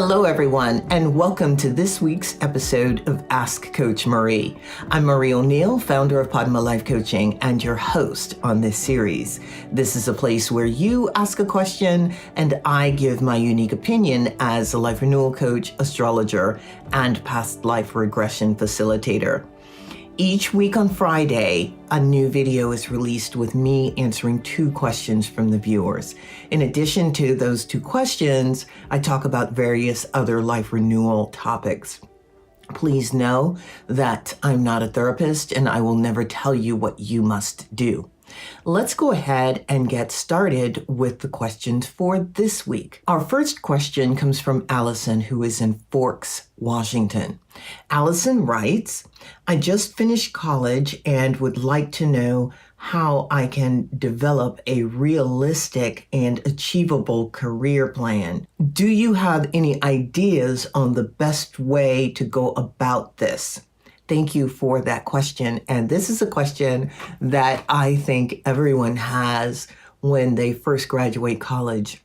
Hello, everyone, and welcome to this week's episode of Ask Coach Marie. I'm Marie O'Neill, founder of Padma Life Coaching, and your host on this series. This is a place where you ask a question and I give my unique opinion as a life renewal coach, astrologer, and past life regression facilitator. Each week on Friday, a new video is released with me answering 2 questions from the viewers. In addition to those 2 questions, I talk about various other life renewal topics. Please know that I'm not a therapist and I will never tell you what you must do. Let's go ahead and get started with the questions for this week. Our first question comes from Allison, who is in Forks, Washington. Allison writes, I just finished college and would like to know how I can develop a realistic and achievable career plan. Do you have any ideas on the best way to go about this? Thank you for that question. And this is a question that I think everyone has when they first graduate college,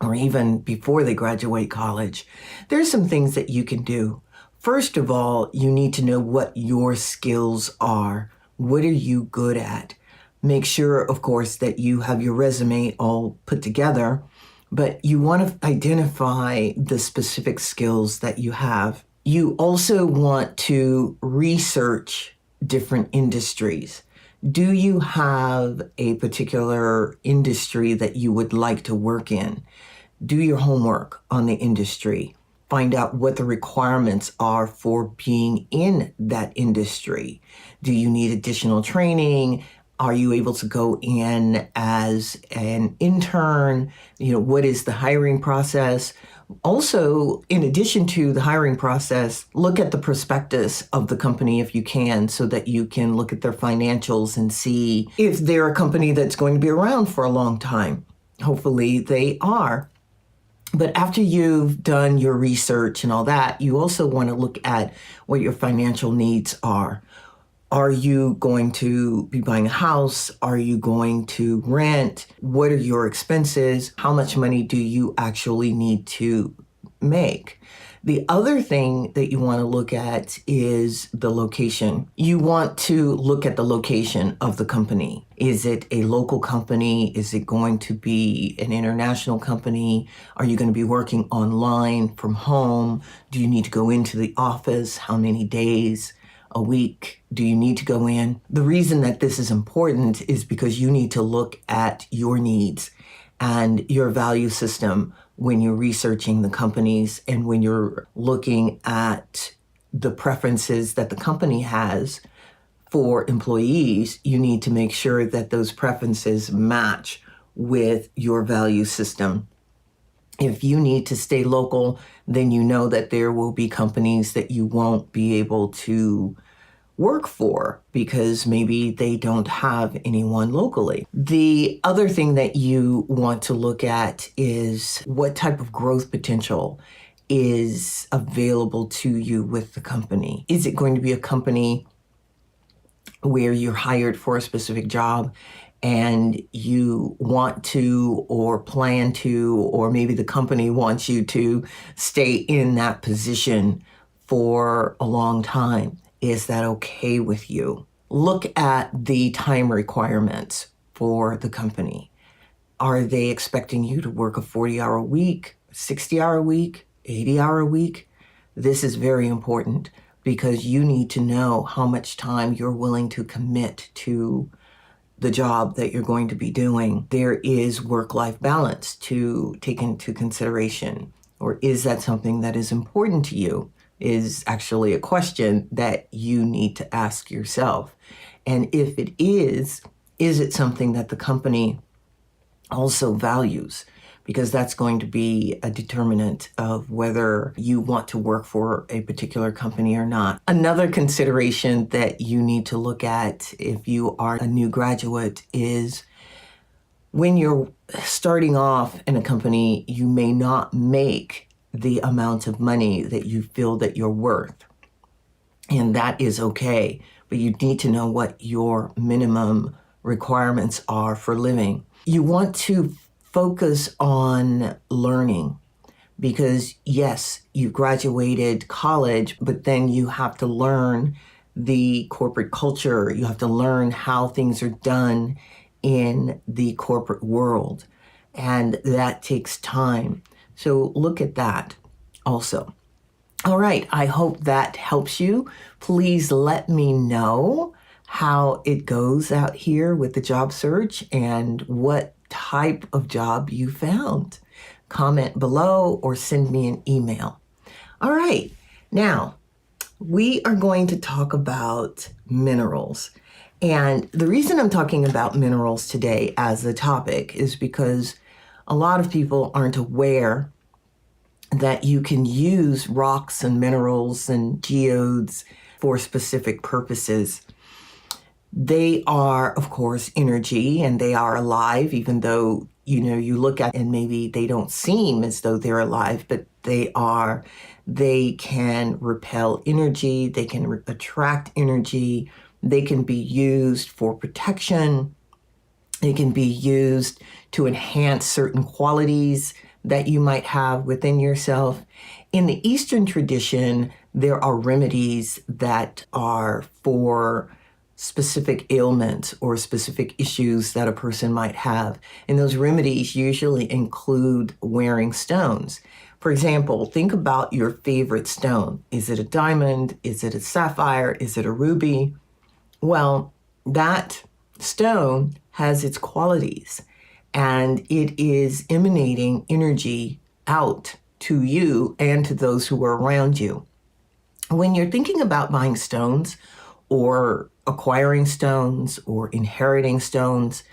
or even before they graduate college. There's some things that you can do. First of all, you need to know what your skills are. What are you good at? Make sure, of course, that you have your resume all put together, but you want to identify the specific skills that you have. You also want to research different industries. Do you have a particular industry that you would like to work in? Do your homework on the industry. Find out what the requirements are for being in that industry. Do you need additional training? Are you able to go in as an intern? What is the hiring process? Also, in addition to the hiring process, look at the prospectus of the company if you can, so that you can look at their financials and see if they're a company that's going to be around for a long time. Hopefully they are. But after you've done your research and all that, you also want to look at what your financial needs are. Are you going to be buying a house? Are you going to rent? What are your expenses? How much money do you actually need to make? The other thing that you want to look at is the location. You want to look at the location of the company. Is it a local company? Is it going to be an international company? Are you going to be working online from home? Do you need to go into the office? How many days a week do you need to go in? The reason that this is important is because you need to look at your needs and your value system when you're researching the companies and when you're looking at the preferences that the company has for employees. You need to make sure that those preferences match with your value system. If you need to stay local, then you know that there will be companies that you won't be able to work for because maybe they don't have anyone locally. The other thing that you want to look at is what type of growth potential is available to you with the company. Is it going to be a company where you're hired for a specific job and you want to or plan to, or maybe the company wants you to stay in that position for a long time? Is that okay with you? Look at the time requirements for the company. Are they expecting you to work a 40-hour week, 60-hour week, 80-hour week? This is very important because you need to know how much time you're willing to commit to the job that you're going to be doing. There is work-life balance to take into consideration. Or is that something that is important to you? Is actually a question that you need to ask yourself. And if it is it something that the company also values? Because that's going to be a determinant of whether you want to work for a particular company or not. Another consideration that you need to look at if you are a new graduate is when you're starting off in a company, you may not make the amount of money that you feel that you're worth. And that is okay, but you need to know what your minimum requirements are for living. You want to focus on learning. because yes, you graduated college, but then you have to learn the corporate culture. You have to learn how things are done in the corporate world. And that takes time. So look at that also. All right, I hope that helps you. Please let me know how it goes out here with the job search and what type of job you found. Comment below or send me an email. All right, now we are going to talk about minerals. And the reason I'm talking about minerals today as a topic is because a lot of people aren't aware that you can use rocks and minerals and geodes for specific purposes. They are, of course, energy, and they are alive, even though, you look at and maybe they don't seem as though they're alive, but they are. They can repel energy, they can attract energy, they can be used for protection, they can be used to enhance certain qualities that you might have within yourself. In the Eastern tradition, there are remedies that are for specific ailments or specific issues that a person might have. And those remedies usually include wearing stones. For example, think about your favorite stone. Is it a diamond? Is it a sapphire? Is it a ruby? Well, that stone has its qualities, and it is emanating energy out to you and to those who are around you. When you're thinking about buying stones or acquiring stones or inheriting stones,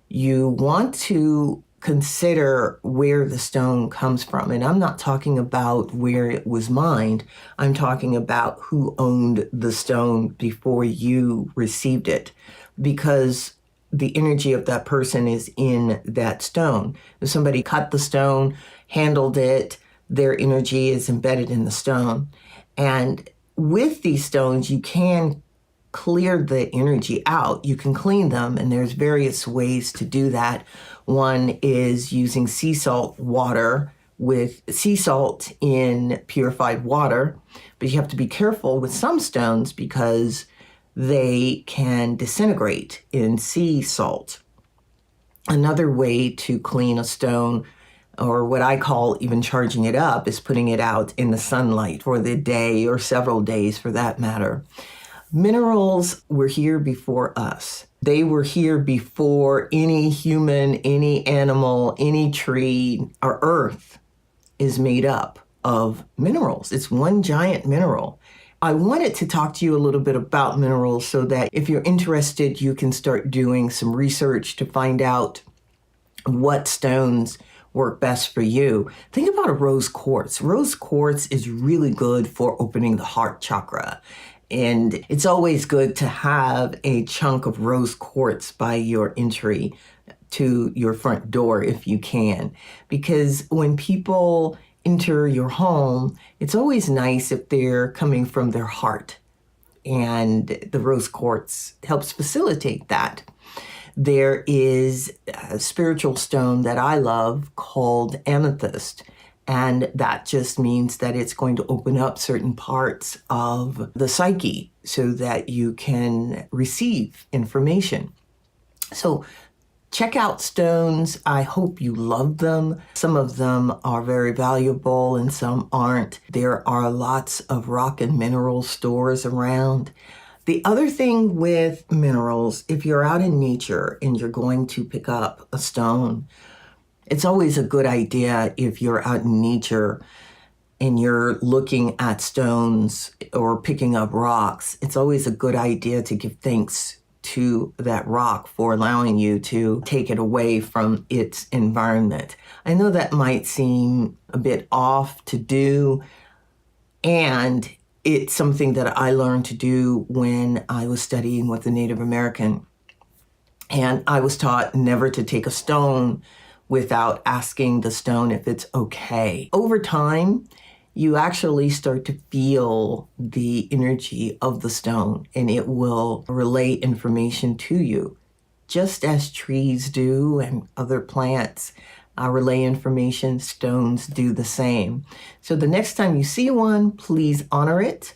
you want to consider where the stone comes from. And I'm not talking about where it was mined. I'm talking about who owned the stone before you received it, because the energy of that person is in that stone. If somebody cut the stone, handled it, their energy is embedded in the stone. And with these stones, you can clear the energy out. You can clean them, and there's various ways to do that. One is using sea salt water with sea salt in purified water, but you have to be careful with some stones because they can disintegrate in sea salt. Another way to clean a stone, or what I call even charging it up, is putting it out in the sunlight for the day or several days for that matter. Minerals were here before us. They were here before any human, any animal, any tree. Our earth is made up of minerals. It's one giant mineral. I wanted to talk to you a little bit about minerals so that if you're interested, you can start doing some research to find out what stones work best for you. Think about a rose quartz. Rose quartz is really good for opening the heart chakra. And it's always good to have a chunk of rose quartz by your entry to your front door if you can. Because when people enter your home, it's always nice if they're coming from their heart. And the rose quartz helps facilitate that. There is a spiritual stone that I love called amethyst. And that just means that it's going to open up certain parts of the psyche so that you can receive information. So check out stones. I hope you love them. Some of them are very valuable and some aren't. There are lots of rock and mineral stores around. The other thing with minerals, if you're out in nature and you're going to pick up a stone, it's always a good idea if you're out in nature and you're looking at stones or picking up rocks, it's always a good idea to give thanks to that rock for allowing you to take it away from its environment. I know that might seem a bit off to do, and it's something that I learned to do when I was studying with a Native American. And I was taught never to take a stone without asking the stone if it's okay. Over time, you actually start to feel the energy of the stone, and it will relay information to you, just as trees do and other plants. relay information. Stones do the same. So the next time you see one, please honor it.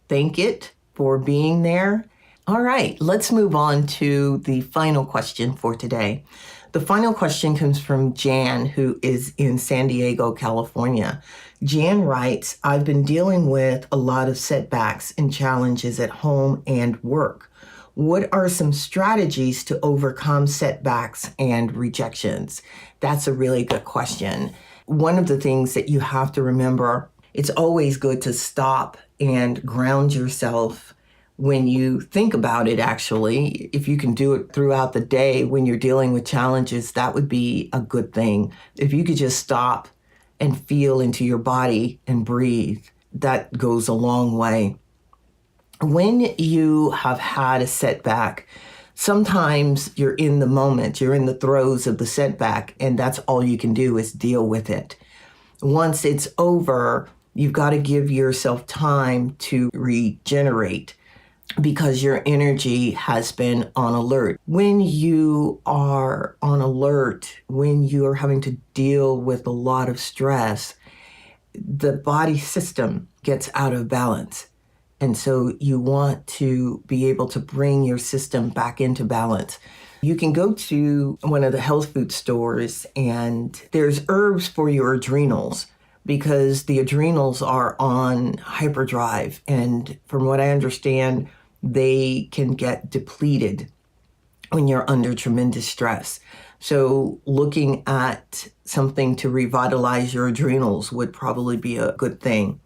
Thank it for being there. All right, let's move on to the final question for today. The final question comes from Jan, who is in San Diego, California. Jan writes, I've been dealing with a lot of setbacks and challenges at home and work. What are some strategies to overcome setbacks and rejections? That's a really good question. One of the things that you have to remember, it's always good to stop and ground yourself when you think about it, actually. If you can do it throughout the day when you're dealing with challenges, that would be a good thing. If you could just stop and feel into your body and breathe, that goes a long way. When you have had a setback, sometimes you're in the moment, you're in the throes of the setback, and that's all you can do is deal with it. Once it's over, you've got to give yourself time to regenerate because your energy has been on alert. When you are on alert, when you are having to deal with a lot of stress, the body system gets out of balance. And so you want to be able to bring your system back into balance. You can go to one of the health food stores and there's herbs for your adrenals because the adrenals are on hyperdrive. And from what I understand, they can get depleted when you're under tremendous stress. So looking at something to revitalize your adrenals would probably be a good thing.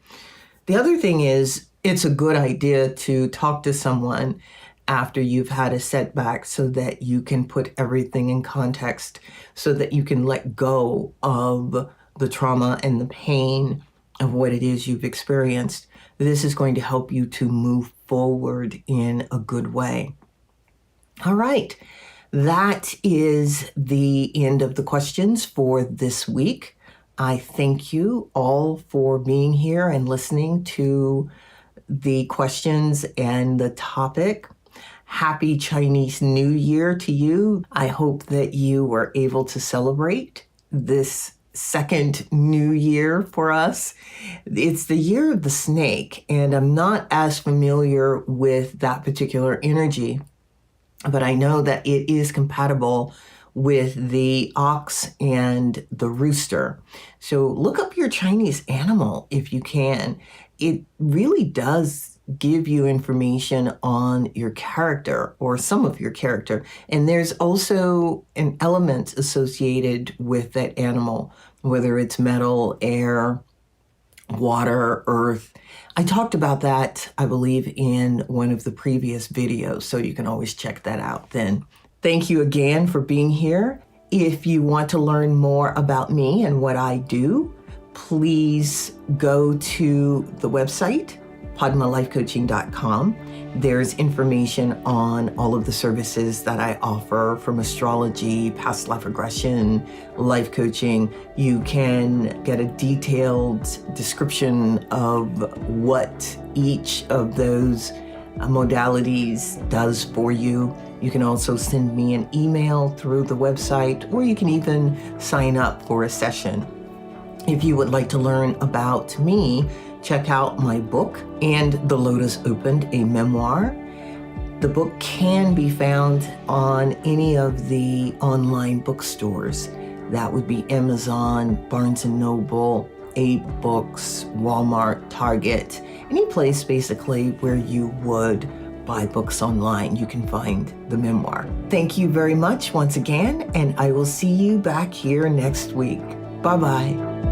The other thing is, it's a good idea to talk to someone after you've had a setback so that you can put everything in context, so that you can let go of the trauma and the pain of what it is you've experienced. This is going to help you to move forward in a good way. All right. That is the end of the questions for this week. I thank you all for being here and listening to the questions and the topic. Happy Chinese New Year to you. I hope that you were able to celebrate this second new year for us. It's the year of the snake, and I'm not as familiar with that particular energy, but I know that it is compatible with the ox and the rooster. So look up your Chinese animal if you can. It really does give you information on your character or some of your character. And there's also an element associated with that animal, whether it's metal, air, water, earth. I talked about that, I believe, in one of the previous videos, so you can always check that out then. Thank you again for being here. If you want to learn more about me and what I do, please go to the website, padmalifecoaching.com. There's information on all of the services that I offer, from astrology, past life regression, life coaching. You can get a detailed description of what each of those modalities does for you. You can also send me an email through the website, or you can even sign up for a session. If you would like to learn about me, check out my book, And the Lotus Opened, a memoir. The book can be found on any of the online bookstores. That would be Amazon, Barnes & Noble, 8 Books, Walmart, Target, any place basically where you would buy books online, you can find the memoir. Thank you very much once again, and I will see you back here next week. Bye-bye.